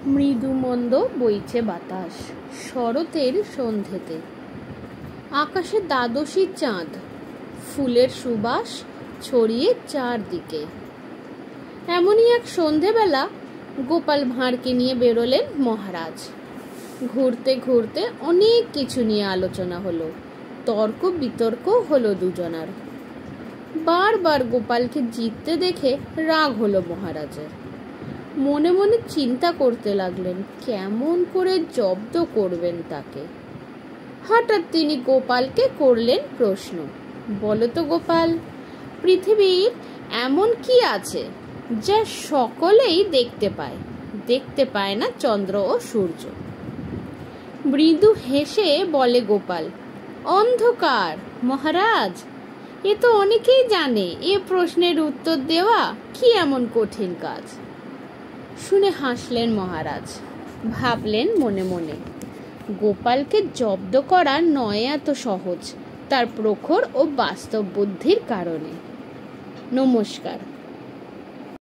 মৃদু মন্দ বইছে বাতাস শরতের সন্ধেতে। আকাশে দ্বাদশীর চাঁদ, ফুলের সুবাস ছড়িয়ে চারদিকে। এমনই এক সন্ধেবেলা গোপাল ভাঁড়কে নিয়ে বেরোলেন মহারাজ। ঘুরতে ঘুরতে অনেক কিছু নিয়ে আলোচনা হলো, তর্ক বিতর্ক হলো দুজনার। বারবার গোপালকে জিততে দেখে রাগ হলো মহারাজের। মনে মনে চিন্তা করতে লাগলেন কেমন করে জব্দ করবেন তাকে। হঠাৎ তিনি গোপালকে করলেন প্রশ্ন, বলো তো গোপাল, পৃথিবীর এমন কি আছে যা সকলেই দেখতে পায় না চন্দ্র ও সূর্য? মৃদু হেসে বলে গোপাল, অন্ধকার মহারাজ। এ তো অনেকেই জানে, এ প্রশ্নের উত্তর দেওয়া কি এমন কঠিন কাজ? শুনে হাসলেন মহারাজ। ভাবলেন মনে মনে, গোপালকে জব্দ করা নয় এত সহজ, তার প্রখর ও বাস্তব বুদ্ধির কারণে। নমস্কার।